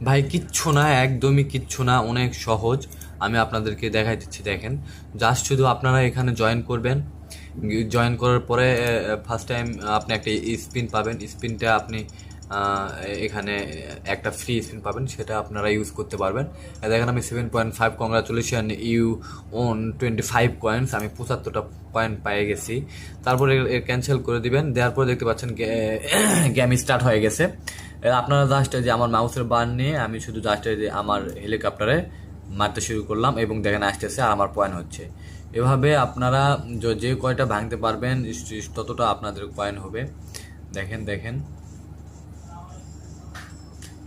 ভাই কিচ্ছু না, একদমই কিচ্ছু না, অনেক সহজ। আমি আপনাদেরকে দেখাই দিচ্ছি, দেখেন। জাস্ট শুধু আপনারা এখানে জয়েন করবেন। জয়েন করার পরে ফার্স্ট টাইম আপনি একটা স্পিন পাবেন। স্পিনটা আপনি এখানে একটা ফ্রি স্পিন পাবেন, সেটা আপনারা ইউজ করতে পারবেন। দেখেন আমি 7.5, কংগ্রাচুলেশন, ইউ ওন 25 কয়েন্স। আমি 75টা পয়েন্ট পেয়ে গেছি। তারপরে ক্যান্সেল করে দিবেন। দেওয়ার পরে দেখতে পাচ্ছেন গেম স্টার্ট হয়ে গেছে। আপনারা জাস্ট যে আমার মাউসের বার নিয়ে আমি শুধু জাস্ট যে আমার হেলিকপ্টারে মারতে শুরু করলাম এবং দেখেন আসতেছে আর আমার পয়েন্ট হচ্ছে। এভাবে আপনারা যে কয়টা ভাঙতে পারবেন ততটা আপনাদের পয়েন্ট হবে। দেখেন দেখেন,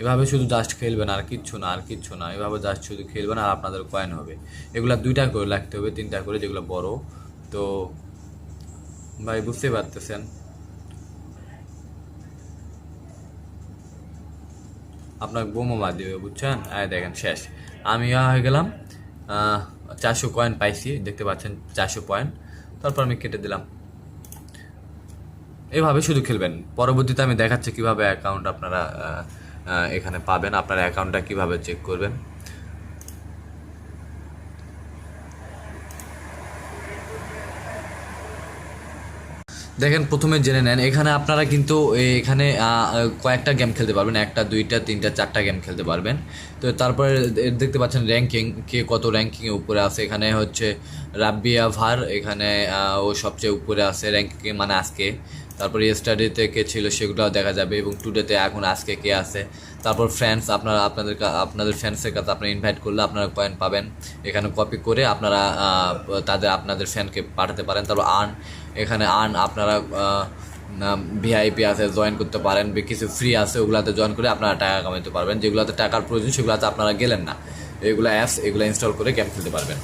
এভাবে শুধু জাস্ট খেলবেন, আর কিচ্ছু না, আর কিচ্ছু না। এভাবে জাস্ট শুধু খেলবেন আর আপনাদের কয়েন হবে। এগুলা 2টা করে লাগতে হবে, 3টা করে, যেগুলো বড়। তো ভাই বুঝতে পারতেছেন, আপনার বোমো মার দিবে, বুঝছেন? দেখেন শেষ। আমি হয়ে গেলাম 400 কয়েন পাইছি, দেখতে পাচ্ছেন 400 পয়েন্ট। তারপর আমি কেটে দিলাম। এভাবে শুধু খেলবেন। পরবর্তীতে আমি দেখাচ্ছি কিভাবে অ্যাকাউন্ট আপনারা এখানে পাবেন, আপনার অ্যাকাউন্টটা কিভাবে চেক করবেন। দেখেন, প্রথমে জেনে নেন, এখানে আপনারা কিন্তু এখানে কয়েকটা গেম খেলতে পারবেন, 1টা 2টা 3টা 4টা গেম খেলতে পারবেন। তো তারপরে দেখতে পাচ্ছেন র্যাঙ্কিং, কে কত র্যাঙ্কিংয়ে উপরে আছে। এখানে হচ্ছে রাব্বিয়া ভার, এখানে ও সবচেয়ে উপরে আছে র্যাঙ্কিংয়ে, মানে আজকে। তারপরে স্টাডিতে কে ছিল সেগুলো দেখা যাবে, এবং টুডেতে এখন আজকে কে আছে। তারপর ফ্রেন্ডস, আপনারা আপনাদের ফ্রেন্ডসের কাছে আপনারা ইনভাইট করলে আপনারা পয়েন্ট পাবেন। এখানে কপি করে আপনারা আপনাদের ফ্রেন্ডকে পাঠাতে পারেন। তারপর আর্ন, এখানে আর্ন আপনারা ভিআইপি আছে, জয়েন করতে পারেন। কিছু ফ্রি আছে, ওগুলাতে জয়েন করে আপনারা টাকা কামাতে পারবেন। যেগুলোতে টাকার প্রয়োজন সেগুলোতে আপনারা গেলেন না, এগুলো অ্যাপস, এগুলো ইনস্টল করে গেম খেলতে পারবেন।